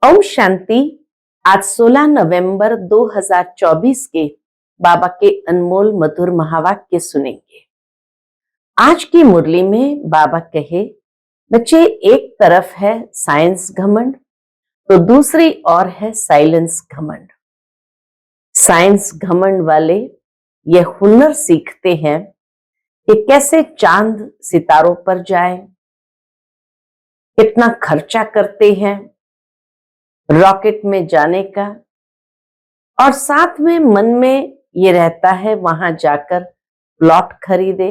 ओम शांति। आज 16 नवंबर 2024 के बाबा के अनमोल मधुर महावाक्य सुनेंगे। आज की मुरली में बाबा कहे, बच्चे एक तरफ है साइंस घमंड तो दूसरी ओर है साइलेंस घमंड। साइंस घमंड वाले ये हुनर सीखते हैं कि कैसे चांद सितारों पर जाए, कितना खर्चा करते हैं रॉकेट में जाने का, और साथ में मन में ये रहता है वहां जाकर प्लॉट खरीदे,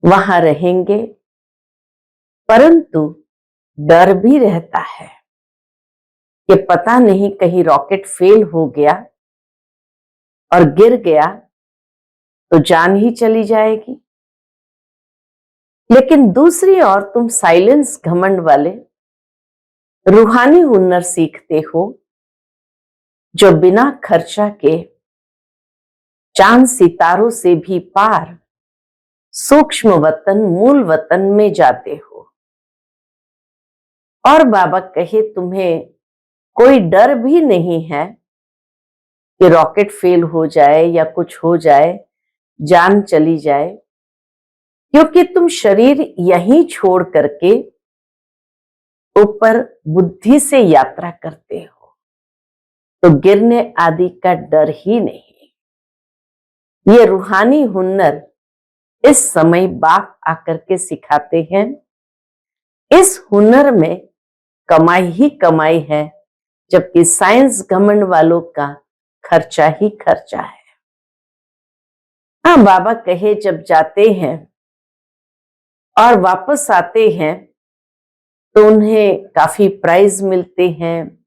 वहां रहेंगे। परंतु डर भी रहता है कि पता नहीं कहीं रॉकेट फेल हो गया और गिर गया तो जान ही चली जाएगी। लेकिन दूसरी ओर तुम साइलेंस घमंड वाले रूहानी हुनर सीखते हो, जो बिना खर्चा के चांद सितारों से भी पार सूक्ष्म वतन मूल वतन में जाते हो। और बाबा कहे, तुम्हें कोई डर भी नहीं है कि रॉकेट फेल हो जाए या कुछ हो जाए, जान चली जाए, क्योंकि तुम शरीर यहीं छोड़ करके ऊपर बुद्धि से यात्रा करते हो, तो गिरने आदि का डर ही नहीं। ये रूहानी हुनर इस समय बाप आकर के सिखाते हैं। इस हुनर में कमाई ही कमाई है, जबकि साइंस घमंड वालों का खर्चा ही खर्चा है। हाँ, बाबा कहे जब जाते हैं और वापस आते हैं तो उन्हें काफी प्राइज मिलते हैं,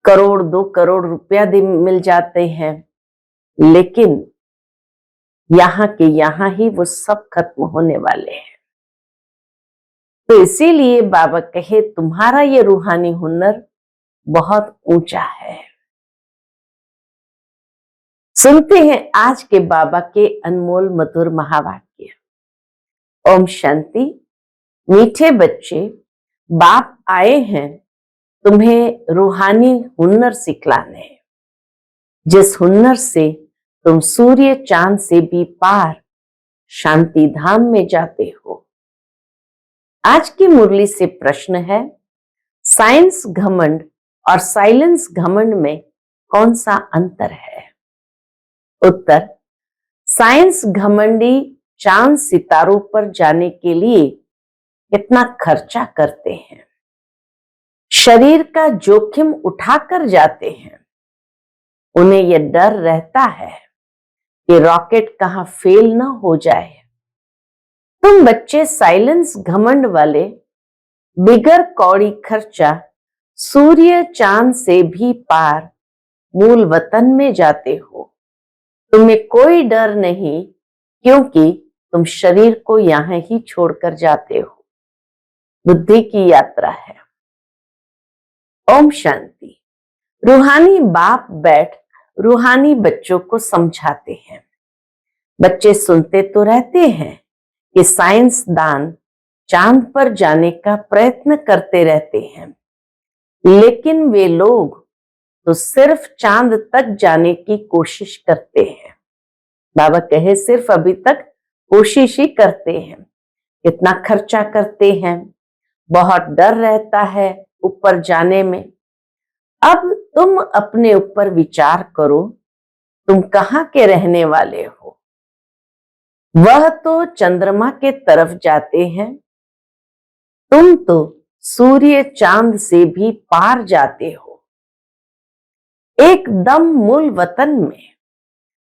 करोड़ 2 करोड़ रुपया मिल जाते हैं, लेकिन यहां के यहां ही वो सब खत्म होने वाले हैं। तो इसीलिए बाबा कहे, तुम्हारा ये रूहानी हुनर बहुत ऊंचा है। सुनते हैं आज के बाबा के अनमोल मधुर महावाक्य। ओम शांति। मीठे बच्चे, बाप आए हैं तुम्हें रूहानी हुनर सिखलाने, जिस हुनर से तुम सूर्य चांद से भी पार शांति धाम में जाते हो। आज की मुरली से प्रश्न है, साइंस घमंड और साइलेंस घमंड में कौन सा अंतर है? उत्तर, साइंस घमंडी चांद सितारों पर जाने के लिए कितना खर्चा करते हैं, शरीर का जोखिम उठाकर जाते हैं। उन्हें यह डर रहता है कि रॉकेट कहां फेल ना हो जाए। तुम बच्चे साइलेंस घमंड वाले बिगर कौड़ी खर्चा सूर्य चांद से भी पार मूल वतन में जाते हो। तुम्हें कोई डर नहीं, क्योंकि तुम शरीर को यहां ही छोड़कर जाते हो। बुद्धि की यात्रा है। ओम शांति। रूहानी बाप बैठ रूहानी बच्चों को समझाते हैं। बच्चे सुनते तो रहते हैं कि साइंस दान चांद पर जाने का प्रयत्न करते रहते हैं, लेकिन वे लोग तो सिर्फ चांद तक जाने की कोशिश करते हैं। बाबा कहे, सिर्फ अभी तक कोशिश ही करते हैं, कितना खर्चा करते हैं, बहुत डर रहता है ऊपर जाने में। अब तुम अपने ऊपर विचार करो, तुम कहां के रहने वाले हो? वह तो चंद्रमा के तरफ जाते हैं, तुम तो सूर्य चांद से भी पार जाते हो। एकदम मूल वतन में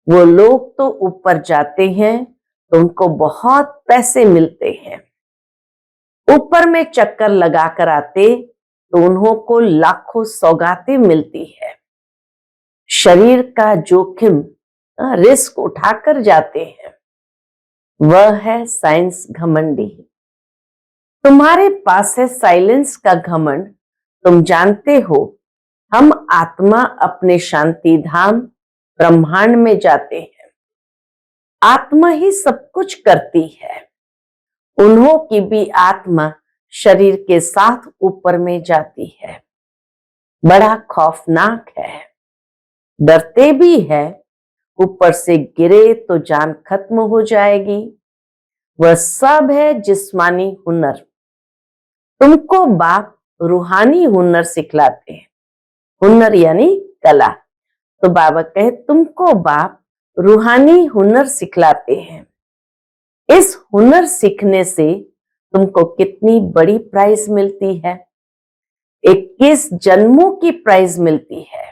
वो लोग तो ऊपर जाते हैं तो उनको बहुत पैसे मिलते हैं, ऊपर में चक्कर लगाकर आते तो उन्हों को लाखों सौगातें मिलती है। शरीर का जोखिम रिस्क उठाकर जाते हैं। वह है साइंस घमंडी। तुम्हारे पास है साइलेंस का घमंड। तुम जानते हो, हम आत्मा अपने शांति धाम ब्रह्मांड में जाते हैं। आत्मा ही सब कुछ करती है। उन्हों की भी आत्मा शरीर के साथ ऊपर में जाती है। बड़ा खौफनाक है, डरते भी है, ऊपर से गिरे तो जान खत्म हो जाएगी। वह सब है जिस्मानी हुनर। तुमको बाप रूहानी हुनर सिखलाते हैं। हुनर यानी कला। तो बाबा कहे तुमको बाप रूहानी हुनर सिखलाते हैं। इस हुनर सीखने से तुमको कितनी बड़ी प्राइज मिलती है। 21 जन्मों की प्राइज मिलती है,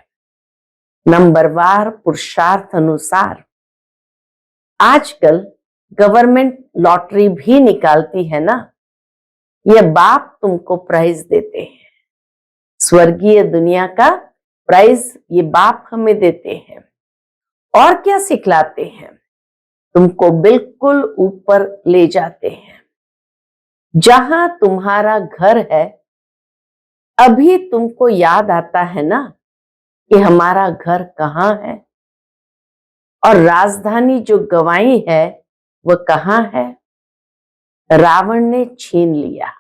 नंबरवार पुरुषार्थ अनुसार। आजकल गवर्नमेंट लॉटरी भी निकालती है ना, यह बाप तुमको प्राइज देते हैं। स्वर्गीय दुनिया का प्राइज ये बाप हमें देते हैं। और क्या सिखलाते हैं? तुमको बिल्कुल ऊपर ले जाते हैं, जहां तुम्हारा घर है। अभी तुमको याद आता है ना कि हमारा घर कहाँ है, और राजधानी जो गंवाई है वह कहाँ है? रावण ने छीन लिया।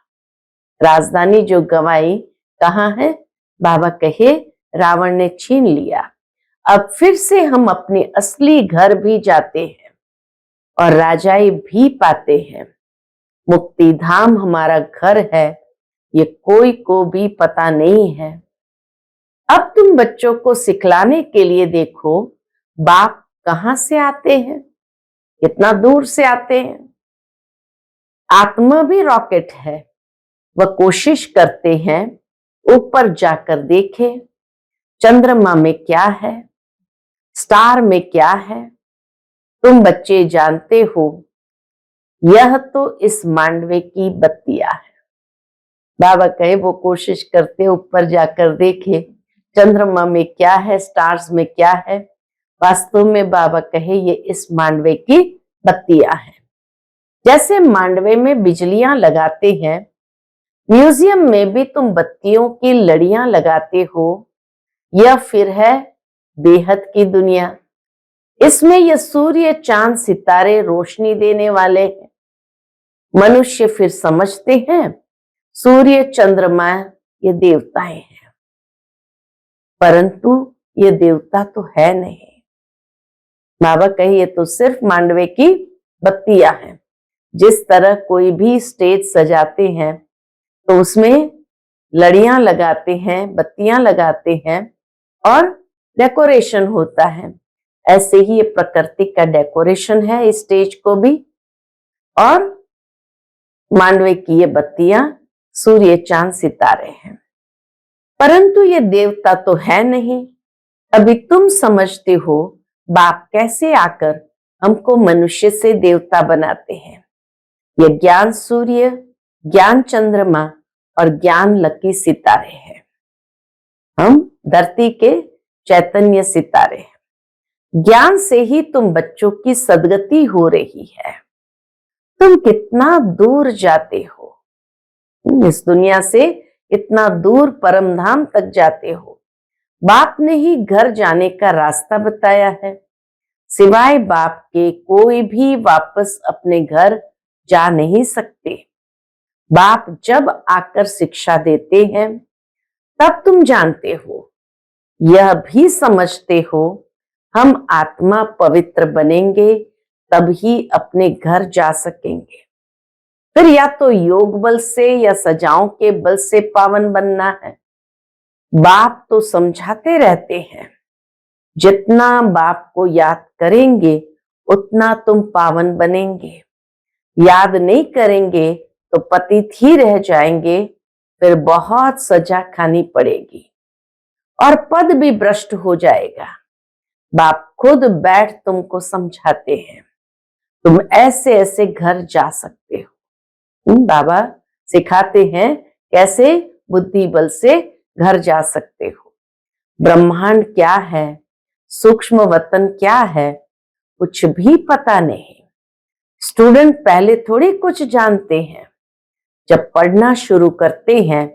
राजधानी जो गंवाई कहाँ है? बाबा कहे रावण ने छीन लिया। अब फिर से हम अपने असली घर भी जाते हैं और राजाई भी पाते हैं। मुक्ति धाम हमारा घर है, ये कोई को भी पता नहीं है। अब तुम बच्चों को सिखलाने के लिए देखो, बाप कहां से आते हैं, कितना दूर से आते हैं। आत्मा भी रॉकेट है, वह कोशिश करते हैं ऊपर जाकर देखें चंद्रमा में क्या है, स्टार में क्या है। तुम बच्चे जानते हो यह तो इस मांडवे की बत्तियां है। बाबा कहे वो कोशिश करते ऊपर जाकर देखे चंद्रमा में क्या है, स्टार्स में क्या है। वास्तव में बाबा कहे ये इस मांडवे की बत्तियां हैं। जैसे मांडवे में बिजलियां लगाते हैं, म्यूजियम में भी तुम बत्तियों की लड़ियां लगाते हो। यह फिर है बेहद की दुनिया। इसमें यह सूर्य चांद सितारे रोशनी देने वाले हैं। मनुष्य फिर समझते हैं सूर्य चंद्रमा ये देवताएं हैं, परंतु ये देवता तो है नहीं। बाबा कहिए तो सिर्फ मांडवे की बत्तियां हैं। जिस तरह कोई भी स्टेज सजाते हैं तो उसमें लड़ियां लगाते हैं, बत्तियां लगाते हैं और डेकोरेशन होता है। ऐसे ही ये प्रकृति का डेकोरेशन है इस स्टेज को भी। और मांडवे की ये बत्तियां सूर्य चांद सितारे हैं, परंतु ये देवता तो है नहीं। अभी तुम समझते हो बाप कैसे आकर हमको मनुष्य से देवता बनाते हैं। ये ज्ञान सूर्य, ज्ञान चंद्रमा और ज्ञान लकी सितारे हैं। हम धरती के चैतन्य सितारे हैं। ज्ञान से ही तुम बच्चों की सदगति हो रही है। तुम कितना दूर जाते हो, इस दुनिया से इतना दूर परम धाम तक जाते हो। बाप ने ही घर जाने का रास्ता बताया है। सिवाय बाप के कोई भी वापस अपने घर जा नहीं सकते। बाप जब आकर शिक्षा देते हैं तब तुम जानते हो, यह भी समझते हो हम आत्मा पवित्र बनेंगे तब ही अपने घर जा सकेंगे। फिर या तो योग बल से या सजाओं के बल से पावन बनना है। बाप तो समझाते रहते हैं, जितना बाप को याद करेंगे उतना तुम पावन बनेंगे। याद नहीं करेंगे तो पतित ही रह जाएंगे, फिर बहुत सजा खानी पड़ेगी और पद भी भ्रष्ट हो जाएगा। बाप खुद बैठ तुमको समझाते हैं, तुम ऐसे ऐसे घर जा सकते हो। बाबा सिखाते हैं कैसे बुद्धि बल से घर जा सकते हो। ब्रह्मांड क्या है, सूक्ष्म वतन क्या है, कुछ भी पता नहीं। स्टूडेंट पहले थोड़ी कुछ जानते हैं, जब पढ़ना शुरू करते हैं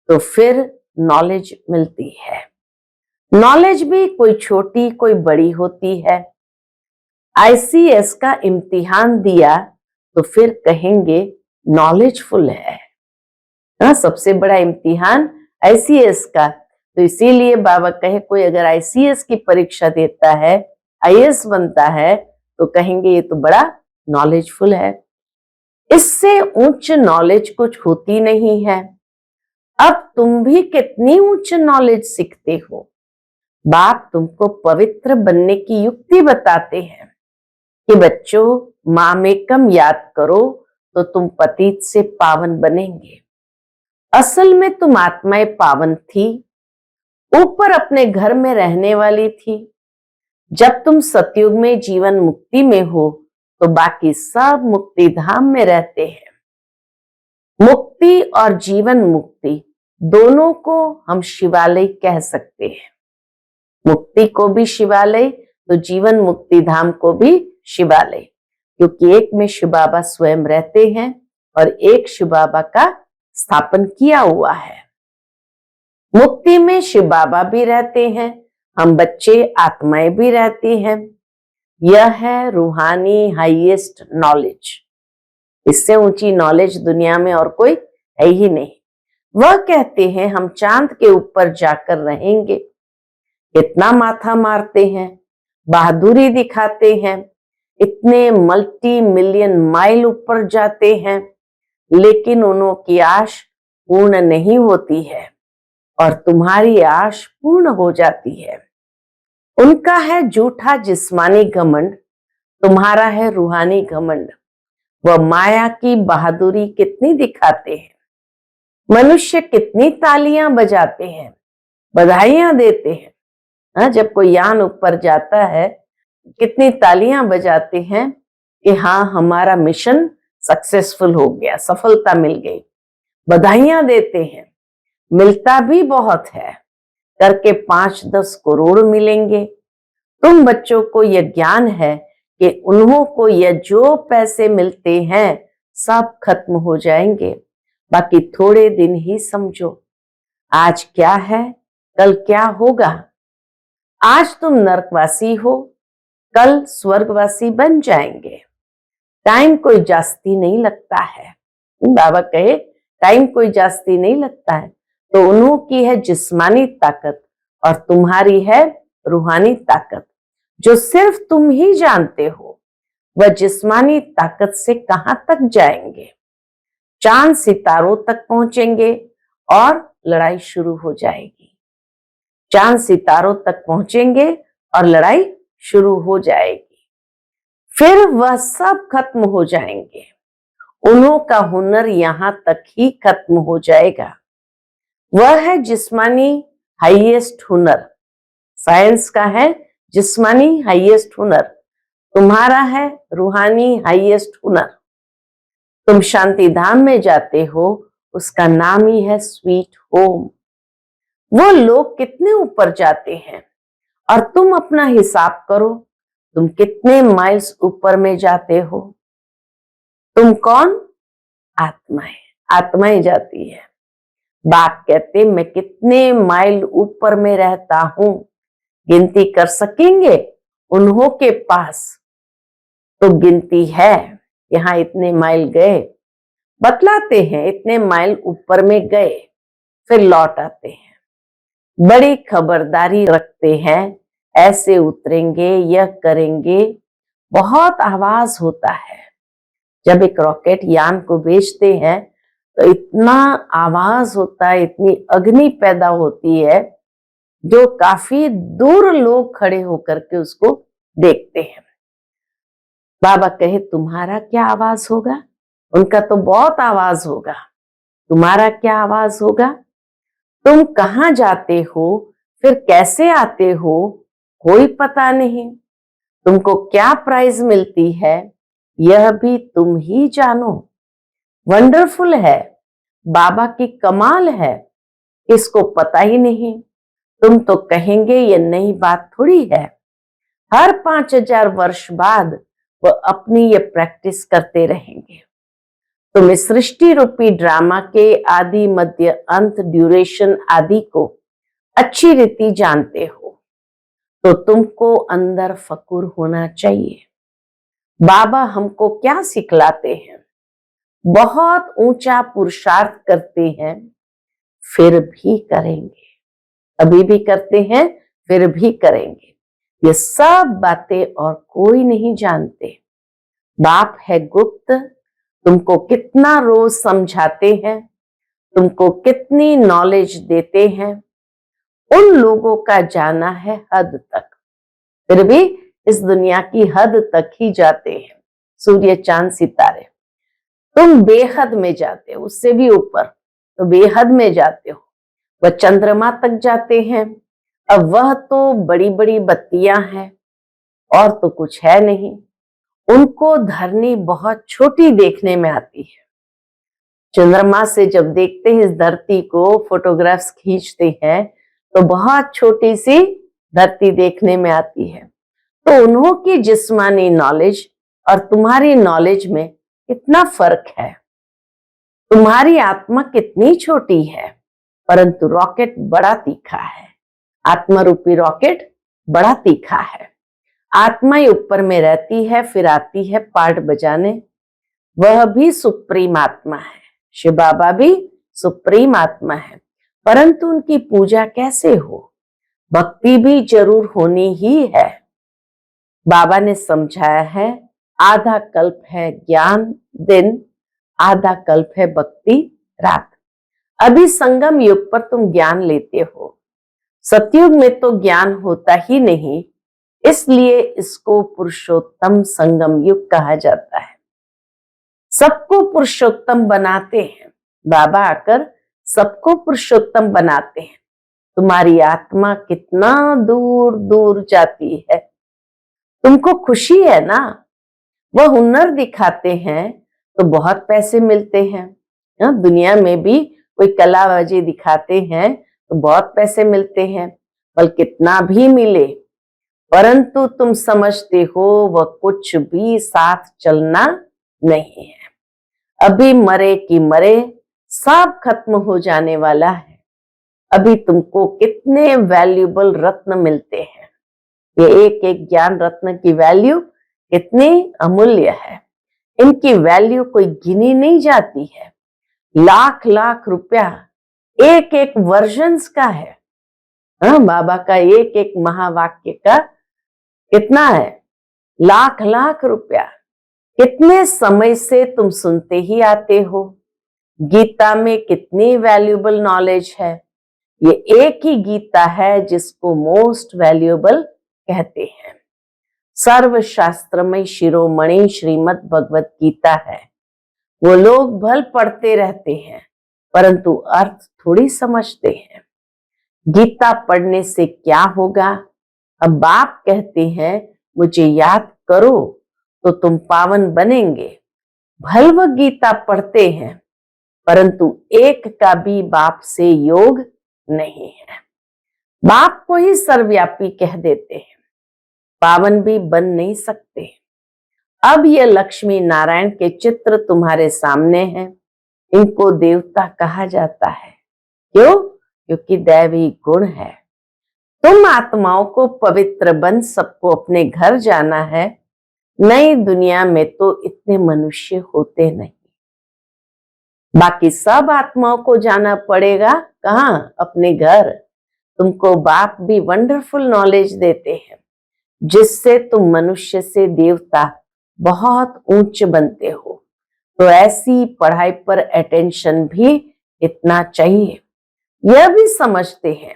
तो फिर नॉलेज मिलती है। नॉलेज भी कोई छोटी कोई बड़ी होती है। आईसीएस का इम्तिहान दिया तो फिर कहेंगे नॉलेजफुल है। हाँ, सबसे बड़ा इम्तिहान आईसीएस का। तो इसीलिए बाबा कहे कोई अगर आईसीएस की परीक्षा देता है, आईएएस बनता है, तो कहेंगे ये तो बड़ा नॉलेजफुल है। इससे उच्च नॉलेज कुछ होती नहीं है। अब तुम भी कितनी उच्च नॉलेज सीखते हो। बाप तुमको पवित्र बनने की युक्ति बताते हैं कि बच्चों मामेकम याद करो तो तुम पतित से पावन बनेंगे। असल में तुम आत्माएं पावन थी, ऊपर अपने घर में रहने वाली थी। जब तुम सतयुग में जीवन मुक्ति में हो तो बाकी सब मुक्ति धाम में रहते हैं। मुक्ति और जीवन मुक्ति दोनों को हम शिवालय कह सकते हैं। मुक्ति को भी शिवालय तो जीवन मुक्ति धाम को भी शिवालय, क्योंकि एक में शिव बाबा स्वयं रहते हैं और एक शिव बाबा का स्थापन किया हुआ है। मुक्ति में शिव बाबा भी रहते हैं, हम बच्चे आत्माएं भी रहती हैं। यह है रूहानी हाईएस्ट नॉलेज। इससे ऊंची नॉलेज दुनिया में और कोई है ही नहीं। वह कहते हैं हम चांद के ऊपर जाकर रहेंगे। इतना माथा मारते हैं, बहादुरी दिखाते हैं, इतने मल्टी मिलियन माइल ऊपर जाते हैं, लेकिन उन्हों की आश पूर्ण नहीं होती है और तुम्हारी आश पूर्ण हो जाती है। उनका है झूठा जिस्मानी घमंड, तुम्हारा है रूहानी घमंड। वह माया की बहादुरी कितनी दिखाते हैं। मनुष्य कितनी तालियां बजाते हैं, बधाइयां देते हैं। हाँ, जब कोई यान ऊपर जाता है कितनी तालियां बजाते हैं कि हाँ हमारा मिशन सक्सेसफुल हो गया, सफलता मिल गई, बधाइयां देते हैं। मिलता भी बहुत है, करके 5-10 करोड़ मिलेंगे। तुम बच्चों को यह ज्ञान है कि उन्हों को यह जो पैसे मिलते हैं सब खत्म हो जाएंगे, बाकी थोड़े दिन ही समझो। आज क्या है कल क्या होगा। आज तुम नरकवासी हो, कल स्वर्गवासी बन जाएंगे। टाइम कोई जास्ती नहीं लगता है। बाबा कहे टाइम कोई जास्ती नहीं लगता है। तो उन्हों की है जिस्मानी ताकत और तुम्हारी है रूहानी ताकत, जो सिर्फ तुम ही जानते हो। वह जिस्मानी ताकत से कहां तक जाएंगे, चांद सितारों तक पहुंचेंगे और लड़ाई शुरू हो जाएगी। चांद सितारों तक पहुंचेंगे और लड़ाई शुरू हो जाएगी। फिर वह सब खत्म हो जाएंगे। उन्हों का हुनर यहां तक ही खत्म हो जाएगा। वह है जिस्मानी हाईएस्ट हुनर। साइंस का है जिस्मानी हाईएस्ट हुनर, तुम्हारा है रूहानी हाईएस्ट हुनर। तुम शांति धाम में जाते हो, उसका नाम ही है स्वीट होम। वो लोग कितने ऊपर जाते हैं और तुम अपना हिसाब करो, तुम कितने माइल्स ऊपर में जाते हो। तुम कौन? आत्माएं। आत्माएं जाती है। बाप कहते मैं कितने माइल ऊपर में रहता हूं, गिनती कर सकेंगे उन्हों के पास तो गिनती है। यहां इतने माइल गए, बतलाते हैं इतने माइल ऊपर में गए, फिर लौट आते हैं। बड़ी खबरदारी रखते हैं, ऐसे उतरेंगे, यह करेंगे। बहुत आवाज होता है। जब एक रॉकेट यान को भेजते हैं तो इतना आवाज होता है, इतनी अग्नि पैदा होती है, जो काफी दूर लोग खड़े होकर के उसको देखते हैं। बाबा कहे तुम्हारा क्या आवाज होगा? उनका तो बहुत आवाज होगा, तुम्हारा क्या आवाज होगा? तुम कहां जाते हो, फिर कैसे आते हो, कोई पता नहीं। तुमको क्या प्राइज मिलती है, यह भी तुम ही जानो। वंडरफुल है, बाबा की कमाल है, इसको पता ही नहीं। तुम तो कहेंगे ये नई बात थोड़ी है। हर 5000 वर्ष बाद वह अपनी ये प्रैक्टिस करते रहेंगे। तुम इस सृष्टि रूपी ड्रामा के आदि मध्य अंत ड्यूरेशन आदि को अच्छी रीति जानते हो, तो तुमको अंदर फकुर होना चाहिए। बाबा हमको क्या सिखलाते हैं? बहुत ऊंचा पुरुषार्थ करते हैं, फिर भी करेंगे, अभी भी करते हैं, फिर भी करेंगे। ये सब बातें और कोई नहीं जानते। बाप है गुप्त, तुमको कितना रोज समझाते हैं, तुमको कितनी नॉलेज देते हैं, उन लोगों का जाना है हद तक, फिर भी इस दुनिया की हद तक ही जाते हैं। सूर्य चांद सितारे, तुम बेहद में जाते हो, उससे भी ऊपर, तो बेहद में जाते हो। वह चंद्रमा तक जाते हैं, अब वह तो बड़ी बड़ी बत्तियां हैं और तो कुछ है नहीं। उनको धरनी बहुत छोटी देखने में आती है। चंद्रमा से जब देखते हैं इस धरती को, फोटोग्राफ्स खींचते हैं, तो बहुत छोटी सी धरती देखने में आती है। तो उन्हों की जिस्मानी नॉलेज और तुम्हारी नॉलेज में कितना फर्क है। तुम्हारी आत्मा कितनी छोटी है, परंतु रॉकेट बड़ा तीखा है। आत्मा रूपी रॉकेट बड़ा तीखा है। आत्मा ही ऊपर में रहती है, फिर आती है पार्ट बजाने। वह भी सुप्रीम आत्मा है, शिव बाबा भी सुप्रीम आत्मा है, परंतु उनकी पूजा कैसे हो? भक्ति भी जरूर होनी ही है। बाबा ने समझाया है, आधा कल्प है ज्ञान दिन, आधा कल्प है भक्ति रात। अभी संगम युग पर तुम ज्ञान लेते हो, सतयुग में तो ज्ञान होता ही नहीं, इसलिए इसको पुरुषोत्तम संगम युग कहा जाता है। सबको पुरुषोत्तम बनाते हैं, बाबा आकर सबको पुरुषोत्तम बनाते हैं। तुम्हारी आत्मा कितना दूर दूर जाती है, तुमको खुशी है ना? वह हुनर दिखाते हैं तो बहुत पैसे मिलते हैं। दुनिया में भी कोई कलाबाजी दिखाते हैं तो बहुत पैसे मिलते हैं, बल कितना भी मिले, परंतु तुम समझते हो वह कुछ भी साथ चलना नहीं है। अभी मरे कि मरे, सब खत्म हो जाने वाला है। अभी तुमको कितने वैल्यूएबल रत्न मिलते हैं। ये एक एक ज्ञान रत्न की वैल्यू कितनी अमूल्य है, इनकी वैल्यू कोई गिनी नहीं जाती है। लाख लाख रुपया एक एक वर्जन्स का है। बाबा का एक एक महावाक्य का कितना है? लाख लाख रुपया। कितने समय से तुम सुनते ही आते हो। गीता में कितनी वैल्यूएबल नॉलेज है। ये एक ही गीता है जिसको मोस्ट वैल्यूएबल कहते हैं। सर्वशास्त्रमय शिरोमणि श्रीमद् भगवत गीता है। वो लोग भल पढ़ते रहते हैं, परंतु अर्थ थोड़ी समझते हैं। गीता पढ़ने से क्या होगा? अब बाप कहते हैं मुझे याद करो तो तुम पावन बनेंगे। भल वह गीता पढ़ते हैं, परंतु एक का भी बाप से योग नहीं है। बाप को ही सर्वव्यापी कह देते हैं, पावन भी बन नहीं सकते। अब ये लक्ष्मी नारायण के चित्र तुम्हारे सामने हैं, इनको देवता कहा जाता है। क्यों? क्योंकि दैवी गुण है। तुम आत्माओं को पवित्र बन सबको अपने घर जाना है। नई दुनिया में तो इतने मनुष्य होते नहीं, बाकी सब आत्माओं को जाना पड़ेगा कहाँ? अपने घर। तुमको बाप भी वंडरफुल नॉलेज देते हैं, जिससे तुम मनुष्य से देवता बहुत ऊंच बनते हो। तो ऐसी पढ़ाई पर अटेंशन भी इतना चाहिए। यह भी समझते हैं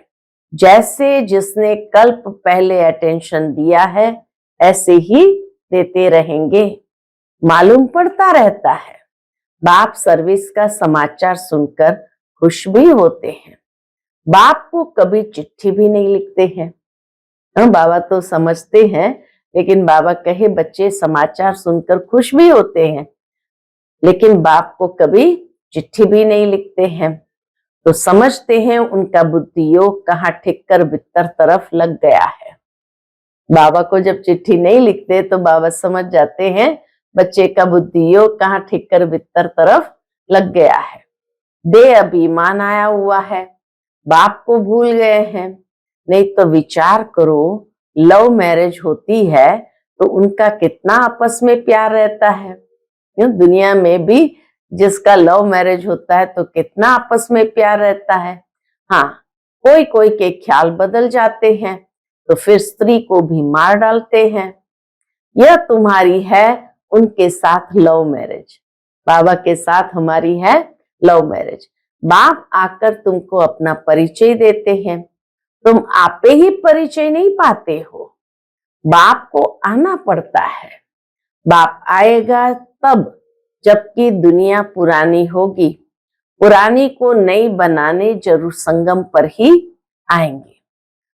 जैसे जिसने कल्प पहले अटेंशन दिया है ऐसे ही देते रहेंगे। मालूम पड़ता रहता है। बाप सर्विस का समाचार सुनकर खुश भी होते हैं। बाप को कभी चिट्ठी भी नहीं लिखते हैं। बाबा तो समझते हैं, लेकिन बाबा कहे बच्चे समाचार सुनकर खुश भी होते हैं, लेकिन बाप को कभी चिट्ठी भी नहीं लिखते हैं। तो समझते हैं उनका बुद्धि योग कहाँ ठीक कर बित्तर तरफ लग गया है। बाबा को जब चिट्ठी नहीं लिखते तो बाबा समझ जाते हैं बच्चे का बुद्धि योग कहाँ ठीक कर बित्तर तरफ लग गया है। दे अभिमान आया हुआ है, बाप को भूल गए हैं। नहीं तो विचार करो, लव मैरिज होती है तो उनका कितना आपस में प्यार रहता है। दुनिया में भी जिसका लव मैरिज होता है तो कितना आपस में प्यार रहता है। हाँ, कोई कोई के ख्याल बदल जाते हैं तो फिर स्त्री को भी मार डालते हैं। यह तुम्हारी है उनके साथ लव मैरिज, बाबा के साथ हमारी है लव मैरिज। बाप आकर तुमको अपना परिचय देते हैं, तुम आपे ही परिचय नहीं पाते हो, बाप को आना पड़ता है। बाप आएगा तब जबकि दुनिया पुरानी होगी, पुरानी को नई बनाने जरूर संगम पर ही आएंगे।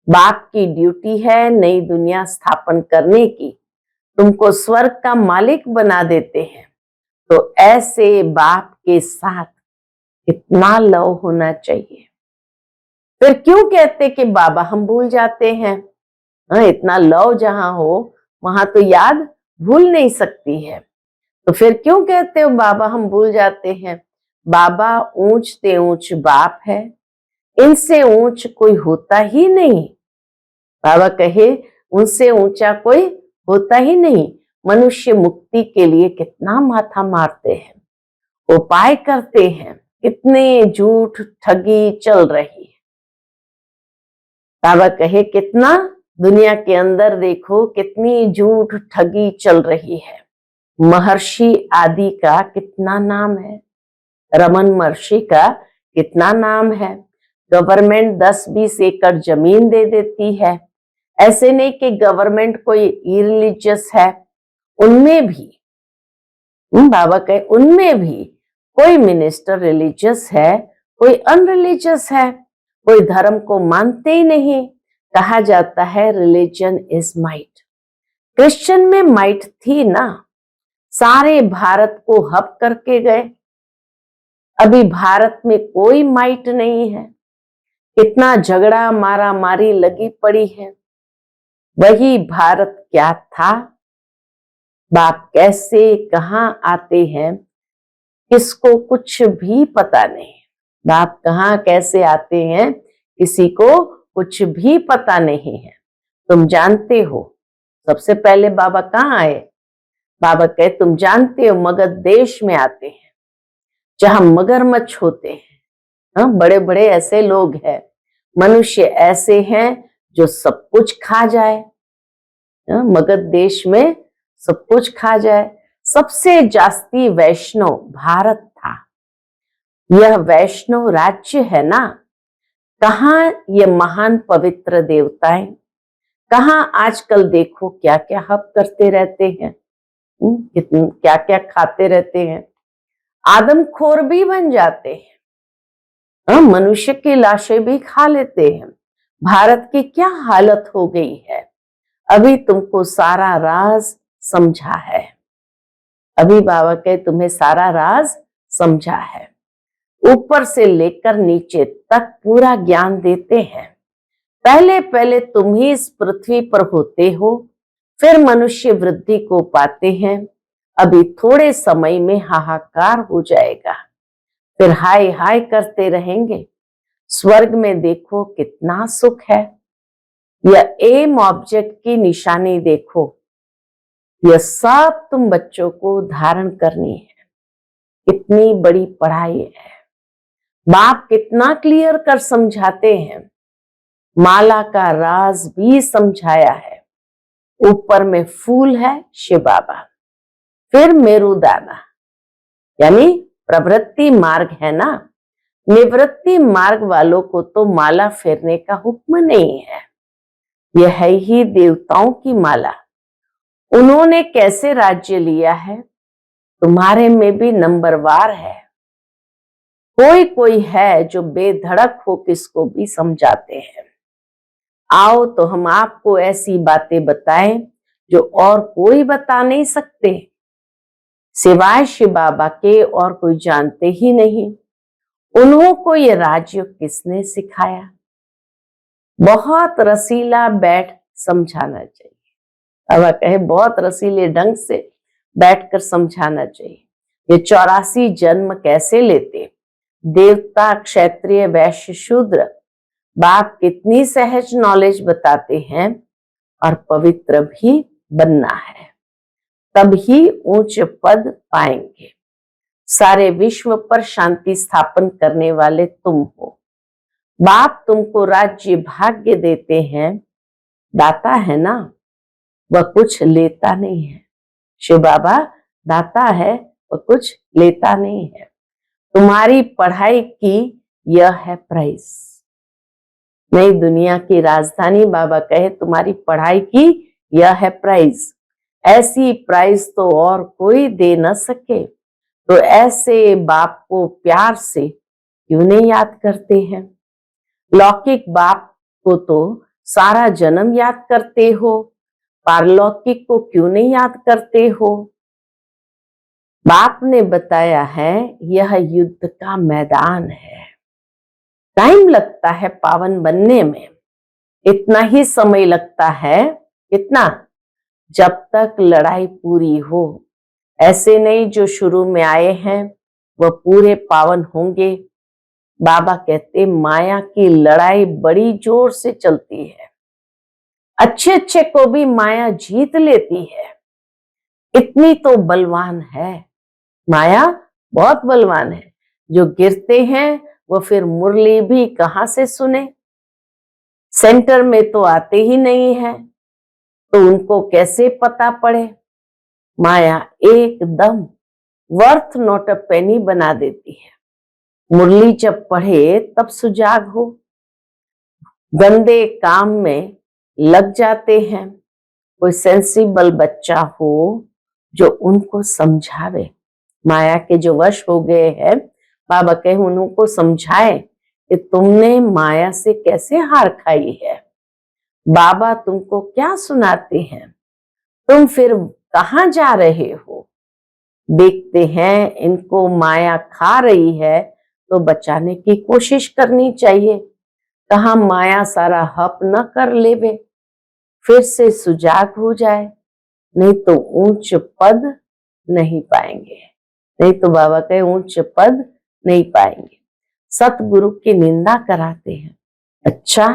बाप की ड्यूटी है नई दुनिया स्थापन करने की, तुमको स्वर्ग का मालिक बना देते हैं। तो ऐसे बाप के साथ कितना लव होना चाहिए। फिर क्यों कहते कि बाबा हम भूल जाते हैं? इतना लव जहां हो वहां तो याद भूल नहीं सकती है। तो फिर क्यों कहते हो बाबा हम भूल जाते हैं? बाबा ऊंच ते ऊंच बाप है, इनसे ऊंच कोई होता ही नहीं। बाबा कहे उनसे ऊंचा कोई होता ही नहीं। मनुष्य मुक्ति के लिए कितना माथा मारते हैं, उपाय करते हैं, कितने झूठ ठगी चल रही है। बाबा कहे कितना दुनिया के अंदर देखो कितनी झूठ ठगी चल रही है। महर्षि आदि का कितना नाम है, रमन महर्षि का कितना नाम है। गवर्नमेंट 10-20 एकड़ जमीन दे देती है। ऐसे नहीं कि गवर्नमेंट कोई इरिलीजियस है, उनमें भी बाबा कहे उनमें भी कोई मिनिस्टर रिलीजियस है, कोई अनरिलीजियस है, कोई धर्म को मानते ही नहीं। कहा जाता है रिलीजन इज माइट। क्रिश्चियन में माइट थी ना, सारे भारत को हब करके गए। अभी भारत में कोई माइट नहीं है, कितना झगड़ा मारा मारी लगी पड़ी है। वही भारत क्या था, बाप कैसे कहाँ आते हैं किसको कुछ भी पता नहीं। बाप कहाँ कैसे आते हैं किसी को कुछ भी पता नहीं है। तुम जानते हो सबसे पहले बाबा कहाँ आए? बाबा कहे तुम जानते हो मगध देश में आते हैं जहां मगरमच्छ होते हैं। बड़े बड़े ऐसे लोग हैं, मनुष्य ऐसे हैं जो सब कुछ खा जाए। मगध देश में सब कुछ खा जाए। सबसे जास्ती वैष्णव भारत था। यह वैष्णव राज्य है ना, कहाँ ये महान पवित्र देवताएं, कहाँ आजकल देखो क्या क्या हब करते रहते हैं, क्या क्या खाते रहते हैं, आदमखोर भी बन जाते हैं, मनुष्य की लाशें भी खा लेते हैं। भारत की क्या हालत हो गई है, अभी तुमको सारा राज समझा है। अभी बाबा के तुम्हें सारा राज समझा है। ऊपर से लेकर नीचे तक पूरा ज्ञान देते हैं। पहले पहले तुम ही इस पृथ्वी पर होते हो, फिर मनुष्य वृद्धि को पाते हैं। अभी थोड़े समय में हाहाकार हो जाएगा, फिर हाय हाय करते रहेंगे। स्वर्ग में देखो कितना सुख है। यह एम ऑब्जेक्ट की निशानी देखो, यह सब तुम बच्चों को धारण करनी है। कितनी बड़ी पढ़ाई है, बाप कितना क्लियर कर समझाते हैं। माला का राज भी समझाया है। ऊपर में फूल है शिव बाबा, फिर मेरुदाना यानी प्रवृत्ति मार्ग है ना। निवृत्ति मार्ग वालों को तो माला फेरने का हुक्म नहीं है, यह है ही देवताओं की माला। उन्होंने कैसे राज्य लिया है, तुम्हारे में भी नंबरवार है। कोई कोई है जो बेधड़क हो किसको भी समझाते हैं। आओ तो हम आपको ऐसी बातें बताएं जो और कोई बता नहीं सकते, सिवाय शिव बाबा के और कोई जानते ही नहीं। उन्हों को ये राजयोग किसने सिखाया? बहुत रसीला बैठ समझाना चाहिए। बाबा कहे बहुत रसीले ढंग से बैठकर समझाना चाहिए। ये 84 जन्म कैसे लेते, देवता क्षत्रिय वैश्य शूद्र, बाप कितनी सहज नॉलेज बताते हैं। और पवित्र भी बनना है, तब ही ऊंच पद पाएंगे। सारे विश्व पर शांति स्थापन करने वाले तुम हो। बाप तुमको राज्य भाग्य देते हैं, दाता है ना, वह कुछ लेता नहीं है। शिव बाबा दाता है, वह कुछ लेता नहीं है। तुम्हारी पढ़ाई की यह है प्राइस। नई दुनिया की राजधानी बाबा कहे तुम्हारी पढ़ाई की यह है प्राइस। ऐसी प्राइस तो और कोई दे न सके। तो ऐसे बाप को प्यार से क्यों नहीं याद करते हैं? लौकिक बाप को तो सारा जन्म याद करते हो, पारलौकिक को क्यों नहीं याद करते हो? बाप ने बताया है यह युद्ध का मैदान है। टाइम लगता है पावन बनने में, इतना ही समय लगता है। कितना? जब तक लड़ाई पूरी हो। ऐसे नहीं जो शुरू में आए हैं वह पूरे पावन होंगे। बाबा कहते माया की लड़ाई बड़ी जोर से चलती है, अच्छे अच्छे को भी माया जीत लेती है। इतनी तो बलवान है माया, बहुत बलवान है। जो गिरते हैं वो फिर मुरली भी कहां से सुने? सेंटर में तो आते ही नहीं है, तो उनको कैसे पता पड़े? माया एकदम वर्थ नॉट अ पेनी बना देती है। मुरली जब पढ़े तब सुजाग हो। गंदे काम में लग जाते हैं। कोई सेंसिबल बच्चा हो जो उनको समझावे। माया के जो वश हो गए हैं, बाबा कहे उनको समझाए कि तुमने माया से कैसे हार खाई है। बाबा तुमको क्या सुनाते हैं, तुम फिर कहां जा रहे हो? देखते हैं इनको माया खा रही है तो बचाने की कोशिश करनी चाहिए। कहा माया सारा हप न कर लेवे, फिर से सुजाग हो जाए, नहीं तो ऊंच पद नहीं पाएंगे। नहीं तो बाबा कहे ऊंच पद नहीं पाएंगे। सतगुरु की निंदा कराते हैं। अच्छा,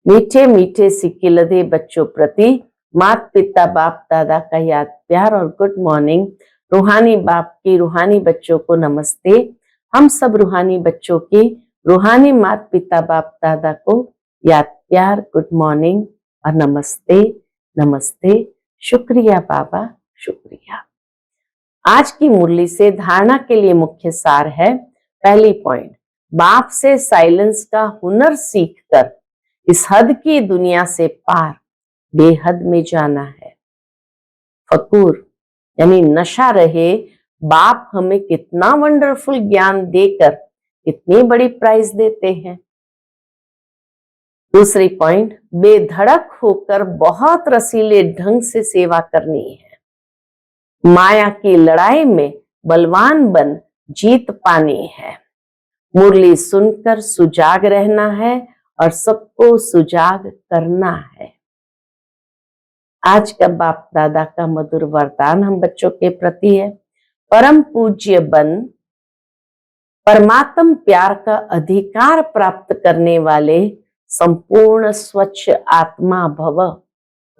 मीठे मीठे सिक्के लदे बच्चों प्रति माता पिता बाप दादा का याद प्यार और गुड मॉर्निंग। रूहानी बाप की रूहानी बच्चों को नमस्ते। हम सब रूहानी बच्चों की रूहानी माता पिता बाप दादा को याद प्यार गुड मॉर्निंग और नमस्ते नमस्ते। शुक्रिया बाबा, शुक्रिया। आज की मुरली से धारणा के लिए मुख्य सार है। पहली पॉइंट, बाप से साइलेंस का हुनर सीखकर इस हद की दुनिया से पार बेहद में जाना है। फकूर यानी नशा रहे, बाप हमें कितना वंडरफुल ज्ञान देकर कितनी बड़ी प्राइज देते हैं। दूसरी पॉइंट, बेधड़क होकर बहुत रसीले ढंग से सेवा करनी है। माया की लड़ाई में बलवान बन जीत पानी है। मुरली सुनकर सुजाग रहना है और सबको सुजाग करना है। आज का बाप दादा का मधुर वरदान हम बच्चों के प्रति है। परम पूज्य बन परमात्म प्यार का अधिकार प्राप्त करने वाले संपूर्ण स्वच्छ आत्मा भव।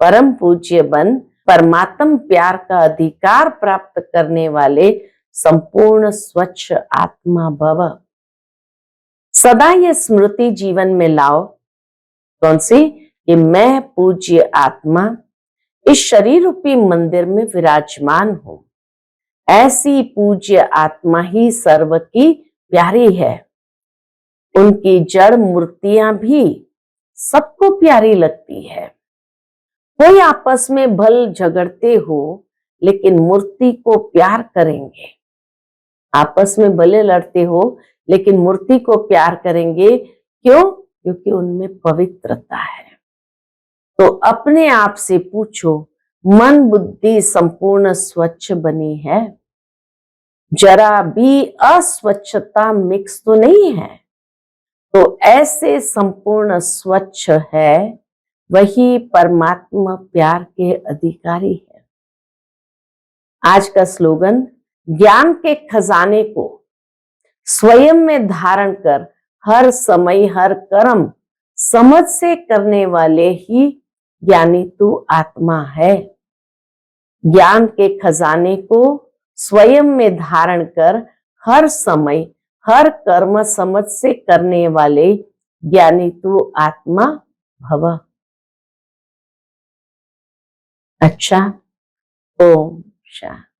परम पूज्य बन परमात्म प्यार का अधिकार प्राप्त करने वाले संपूर्ण स्वच्छ आत्मा भव। सदा यह स्मृति जीवन में लाओ। कौन सी? कि मैं पूज्य आत्मा इस शरीर रूपी मंदिर में विराजमान हूं। ऐसी पूज्य आत्मा ही सर्व की प्यारी है। उनकी जड़ मूर्तियां भी सबको प्यारी लगती है। कोई आपस में भल झगड़ते हो लेकिन मूर्ति को प्यार करेंगे। आपस में भले लड़ते हो लेकिन मूर्ति को प्यार करेंगे। क्यों? क्योंकि उनमें पवित्रता है। तो अपने आप से पूछो, मन बुद्धि संपूर्ण स्वच्छ बनी है? जरा भी अस्वच्छता मिक्स तो नहीं है? तो ऐसे संपूर्ण स्वच्छ है वही परमात्मा प्यार के अधिकारी है। आज का स्लोगन, ज्ञान के खजाने को स्वयं में धारण कर हर समय हर कर्म समझ से करने वाले ही ज्ञानी तू आत्मा है। ज्ञान के खजाने को स्वयं में धारण कर हर समय हर कर्म समझ से करने वाले ज्ञानी तू आत्मा भव। अच्छा, ओम शांति।